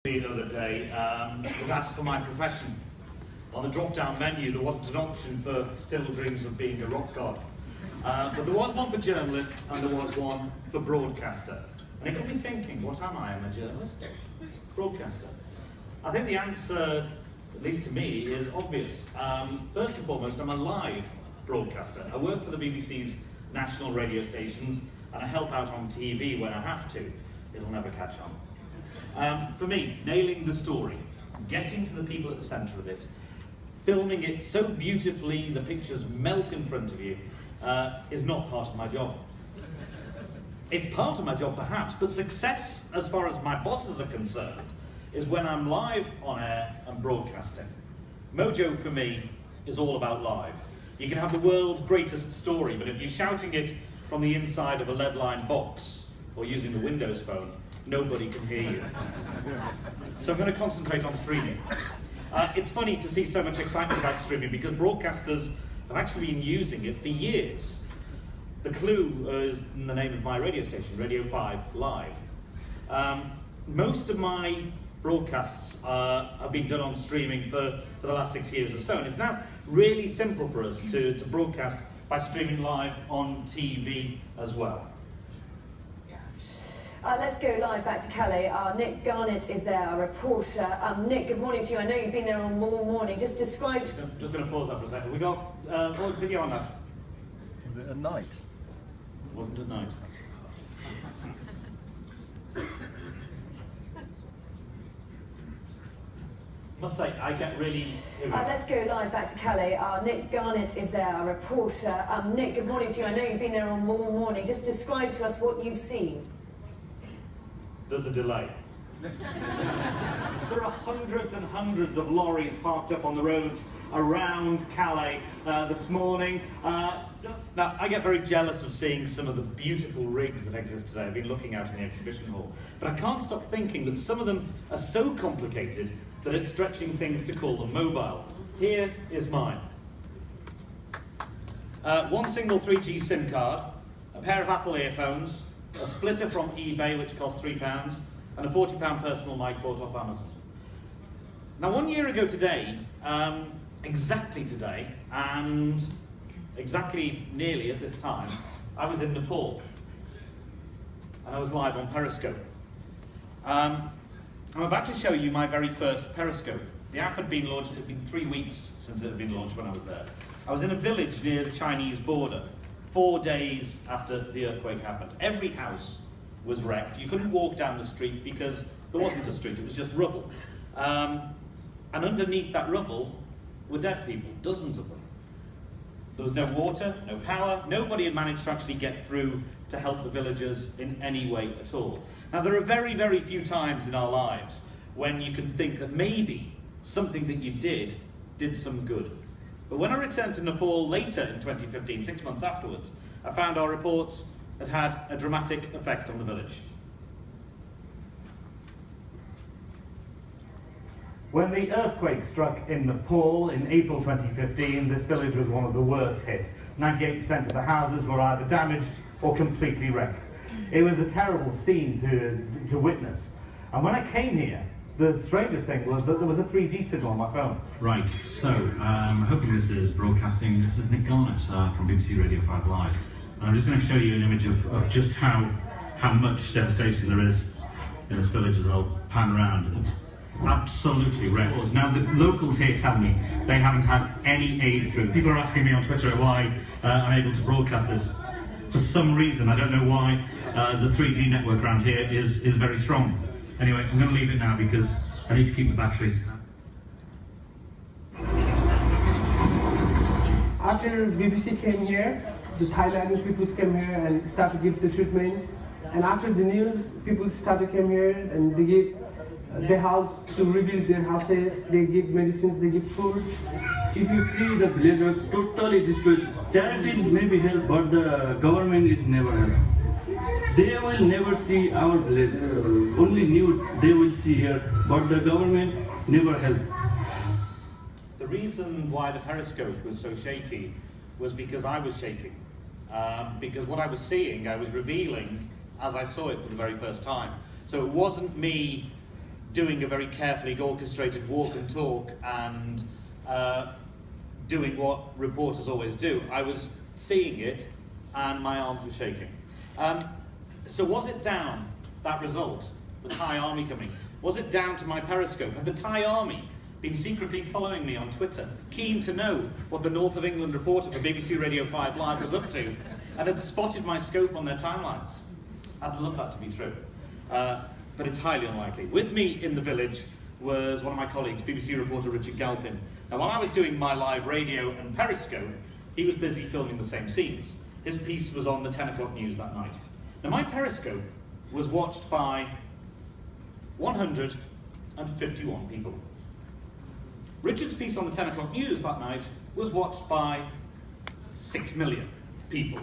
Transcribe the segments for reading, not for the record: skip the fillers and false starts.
The other day was asked for my profession. On the drop-down menu there wasn't an option for still dreams of being a rock god. But there was one for journalist and there was one for broadcaster. And it got me thinking, what am I? Am I a journalist? Broadcaster? I think the answer, at least to me, is obvious. First and foremost, I'm a live broadcaster. I work for the BBC's national radio stations and I help out on TV when I have to. It'll never catch on. For me, nailing the story, getting to the people at the centre of it, filming it so beautifully the pictures melt in front of you, is not part of my job. It's part of my job perhaps, but success, as far as my bosses are concerned, is when I'm live on air and broadcasting. Mojo, for me, is all about live. You can have the world's greatest story, but if you're shouting it from the inside of a lead-lined box, or using the Windows phone, nobody can hear you. So I'm going to concentrate on streaming. It's funny to see so much excitement about streaming because broadcasters have actually been using it for years. The clue is in the name of my radio station, Radio 5 Live. Most of my broadcasts have been done on streaming for the last 6 years or so, and it's now really simple for us to broadcast by streaming live on TV as well. Let's go live back to Calais. Nick Garnett is there, our reporter. Nick, good morning to you. I know you've been there all morning. Just describe... Just going to pause that for a second. We got video on that. Was it at night? It wasn't at night. I must say, I get really... let's go live back to Calais. Nick Garnett is there, our reporter. Nick, good morning to you. I know you've been there all morning. Just describe to us what you've seen. There's a delay. There are hundreds and hundreds of lorries parked up on the roads around Calais this morning. Now, I get very jealous of seeing some of the beautiful rigs that exist today. I've been looking out in the exhibition hall. But I can't stop thinking that some of them are so complicated that it's stretching things to call them mobile. Here is mine. One single 3G SIM card, a pair of Apple earphones, a splitter from eBay which cost £3, and a £40 personal mic bought off Amazon. Now 1 year ago today, exactly today, and exactly nearly at this time, I was in Nepal. And I was live on Periscope. I'm about to show you my very first Periscope. The app had been launched, it had been 3 weeks since it had been launched when I was there. I was in a village near the Chinese border. 4 days after the earthquake happened. Every house was wrecked. You couldn't walk down the street because there wasn't a street, it was just rubble. And underneath that rubble were dead people, dozens of them. There was no water, no power, nobody had managed to actually get through to help the villagers in any way at all. Now there are very, very few times in our lives when you can think that maybe something that you did some good. But when I returned to Nepal later in 2015, 6 months afterwards, I found our reports had had a dramatic effect on the village. When the earthquake struck in Nepal in April 2015, this village was one of the worst hit. 98% of the houses were either damaged or completely wrecked. It was a terrible scene to witness. And when I came here, the strangest thing was that there was a 3G signal on my phone. Right, so hoping this is broadcasting. This is Nick Garnett from BBC Radio 5 Live. And I'm just going to show you an image of just how much devastation there is in this village as I'll pan around. It's absolutely wrecked. Now the locals here tell me they haven't had any aid through. People are asking me on Twitter why I'm able to broadcast this. For some reason, I don't know why, the 3G network around here is very strong. Anyway, I'm going to leave it now because I need to keep the battery. After BBC came here, the Thailand people came here and started to give the treatment. And after the news, people started came here and they gave the house to rebuild their houses. They give medicines, they give food. If you see the village was totally destroyed, charities may be helped, but the government is never helped. They will never see our village. Only news they will see here, but the government never helped. The reason why the Periscope was so shaky was because I was shaking. Because what I was seeing, I was revealing as I saw it for the very first time. So it wasn't me doing a very carefully orchestrated walk and talk and doing what reporters always do. I was seeing it and my arms were shaking. So was it down, that result, the Thai army coming, was it down to my Periscope? Had the Thai army been secretly following me on Twitter, keen to know what the North of England reporter for BBC Radio 5 Live was up to, and had spotted my scope on their timelines? I'd love that to be true, but it's highly unlikely. With me in the village was one of my colleagues, BBC reporter Richard Galpin. Now, while I was doing my live radio and Periscope, he was busy filming the same scenes. His piece was on the 10 o'clock news that night. Now, my Periscope was watched by 151 people. Richard's piece on the 10 o'clock news that night was watched by 6 million people.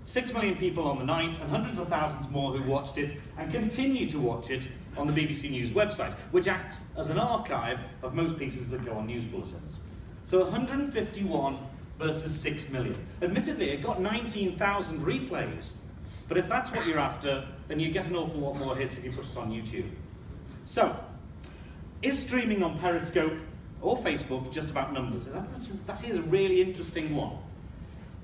6 million people on the night, and hundreds of thousands more who watched it and continue to watch it on the BBC News website, which acts as an archive of most pieces that go on news bulletins. So 151 versus 6 million. Admittedly, it got 19,000 replays, but if that's what you're after, then you get an awful lot more hits if you put it on YouTube. So, is streaming on Periscope or Facebook just about numbers? That is a really interesting one.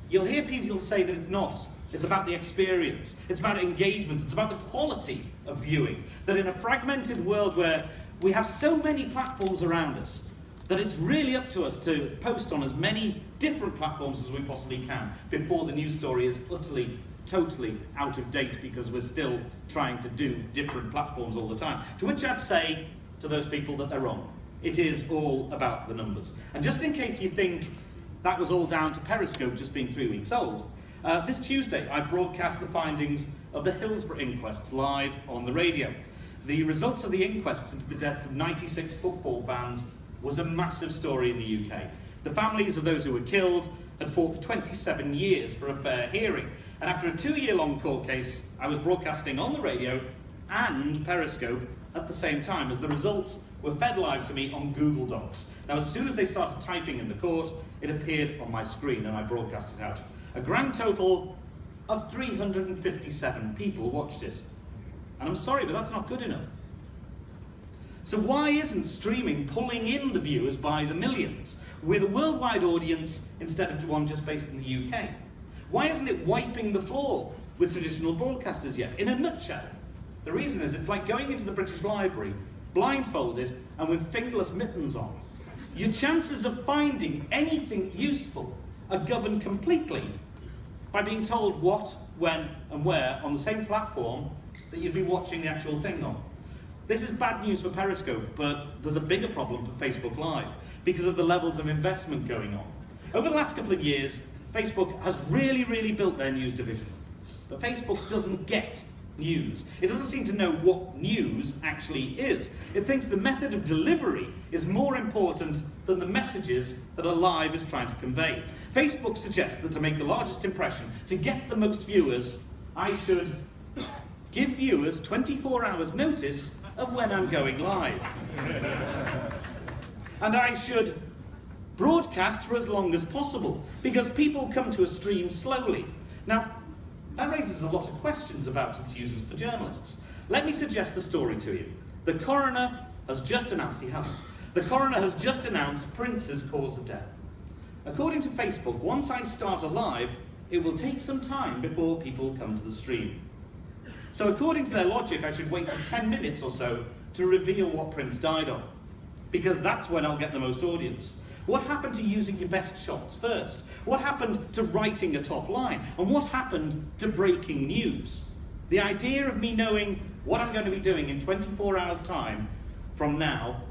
You'll hear people say that it's not. It's about the experience, it's about engagement, it's about the quality of viewing. That in a fragmented world where we have so many platforms around us, that it's really up to us to post on as many different platforms as we possibly can before the news story is utterly, totally out of date because we're still trying to do different platforms all the time. To which I'd say to those people that they're wrong. It is all about the numbers. And just in case you think that was all down to Periscope just being 3 weeks old, this Tuesday I broadcast the findings of the Hillsborough inquests live on the radio. The results of the inquests into the deaths of 96 football fans was a massive story in the UK. The families of those who were killed had fought for 27 years for a fair hearing. And after a 2-year-long court case, I was broadcasting on the radio and Periscope at the same time as the results were fed live to me on Google Docs. Now, as soon as they started typing in the court, it appeared on my screen and I broadcast it out. A grand total of 357 people watched it. And I'm sorry, but that's not good enough. So why isn't streaming pulling in the viewers by the millions with a worldwide audience instead of one just based in the UK? Why isn't it wiping the floor with traditional broadcasters yet? In a nutshell, the reason is it's like going into the British Library, blindfolded and with fingerless mittens on. Your chances of finding anything useful are governed completely by being told what, when and where on the same platform that you'd be watching the actual thing on. This is bad news for Periscope, but there's a bigger problem for Facebook Live because of the levels of investment going on. Over the last couple of years, Facebook has really built their news division. But Facebook doesn't get news. It doesn't seem to know what news actually is. It thinks the method of delivery is more important than the messages that a live is trying to convey. Facebook suggests that to make the largest impression, to get the most viewers, I should give viewers 24 hours notice of when I'm going live. And I should broadcast for as long as possible, because people come to a stream slowly. Now, that raises a lot of questions about its uses for journalists. Let me suggest a story to you. The coroner has just announced, he hasn't, the coroner has just announced Prince's cause of death. According to Facebook, once I start a live, it will take some time before people come to the stream. So according to their logic, I should wait for 10 minutes or so to reveal what Prince died of, because that's when I'll get the most audience. What happened to using your best shots first? What happened to writing a top line? And what happened to breaking news? The idea of me knowing what I'm going to be doing in 24 hours' time from now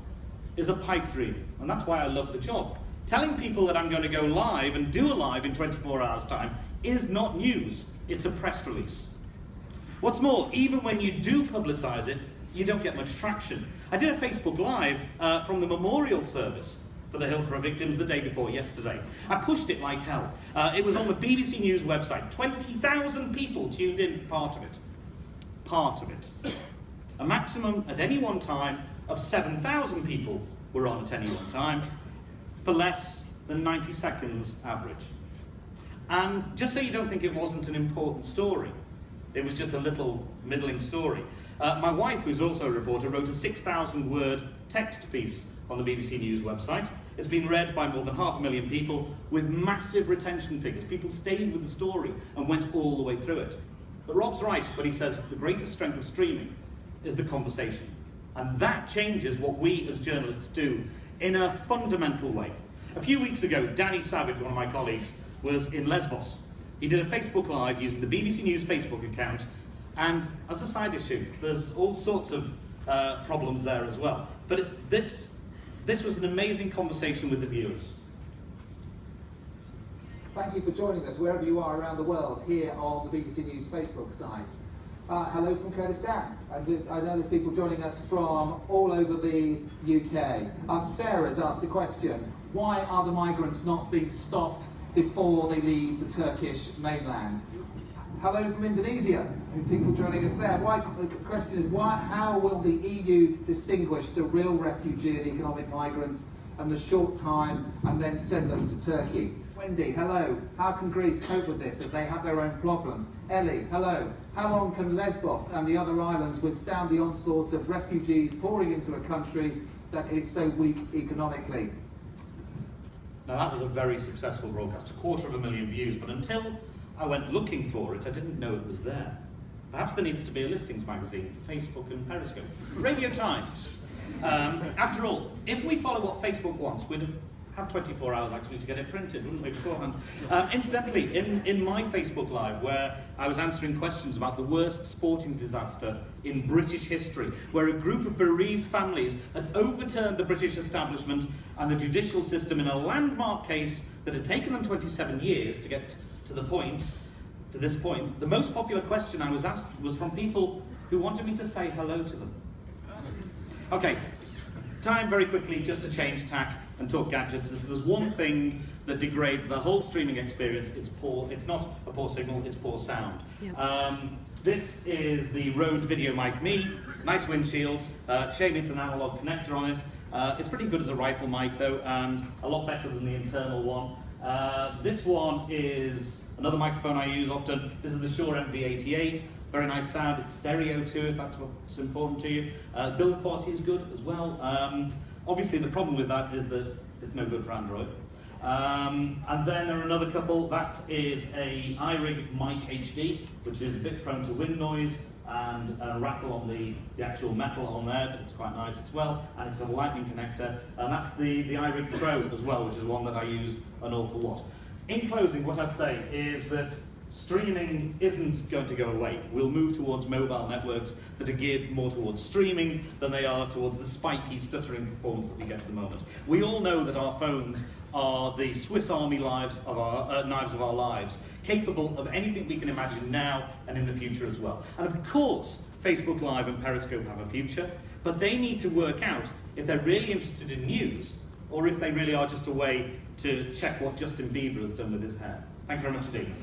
is a pipe dream, and that's why I love the job. Telling people that I'm going to go live and do a live in 24 hours' time is not news, it's a press release. What's more, even when you do publicise it, you don't get much traction. I did a Facebook Live from the memorial service for the Hillsborough victims the day before yesterday. I pushed it like hell. It was on the BBC News website. 20,000 people tuned in for part of it. Part of it. A maximum at any one time of 7,000 people were on at any one time for less than 90 seconds average. And just so you don't think it wasn't an important story, it was just a little middling story. My wife, who's also a reporter, wrote a 6,000-word text piece on the BBC News website. It's been read by more than 500,000 people with massive retention figures. People stayed with the story and went all the way through it. But Rob's right when he says the greatest strength of streaming is the conversation. And that changes what we as journalists do in a fundamental way. A few weeks ago, Danny Savage, one of my colleagues, was in Lesbos. He did a Facebook Live using the BBC News Facebook account, and as a side issue, there's all sorts of problems there as well. But this was an amazing conversation with the viewers. Thank you for joining us wherever you are around the world here on the BBC News Facebook site. Hello from Kurdistan. I know there's people joining us from all over the UK. Sarah's asked a question. Why are the migrants not being stopped before they leave the Turkish mainland? Hello from Indonesia. People joining us there. The question is, how will the EU distinguish the real refugee and economic migrants and the short time and then send them to Turkey? Wendy, hello. How can Greece cope with this as they have their own problems? Ellie, hello. How long can Lesbos and the other islands withstand the onslaught of refugees pouring into a country that is so weak economically? Now that was a very successful broadcast, 250,000 views, but until I went looking for it, I didn't know it was there. Perhaps there needs to be a listings magazine for Facebook and Periscope. Radio Times. After all, if we follow what Facebook wants, we'd have 24 hours actually to get it printed, wouldn't we, beforehand? Incidentally, in my Facebook Live, where I was answering questions about the worst sporting disaster in British history, where a group of bereaved families had overturned the British establishment and the judicial system in a landmark case that had taken them 27 years to get to this point, the most popular question I was asked was from people who wanted me to say hello to them. Okay, time very quickly just to change tack and talk gadgets. If there's one thing that degrades the whole streaming experience, it's not a poor signal, it's poor sound. Yeah. This is the Rode Video Mic Me, nice windshield, shame it's an analog connector on it. It's pretty good as a rifle mic though, and a lot better than the internal one. This one is another microphone I use often. This is the Shure MV88. Very nice sound. It's stereo too, if that's what's important to you. Build quality is good as well. Obviously, the problem with that is that it's no good for Android. And then there are another couple. That is a iRig Mic HD, which is a bit prone to wind noise and a rattle on the actual metal on there, but it's quite nice as well. And it's a lightning connector. And that's the iRig Pro as well, which is one that I use an awful lot. In closing, what I'd say is that streaming isn't going to go away. We'll move towards mobile networks that are geared more towards streaming than they are towards the spiky, stuttering performance that we get at the moment. We all know that our phones are the Swiss Army knives of our lives, capable of anything we can imagine now and in the future as well. And of course, Facebook Live and Periscope have a future, but they need to work out if they're really interested in news or if they really are just a way to check what Justin Bieber has done with his hair. Thank you very much indeed.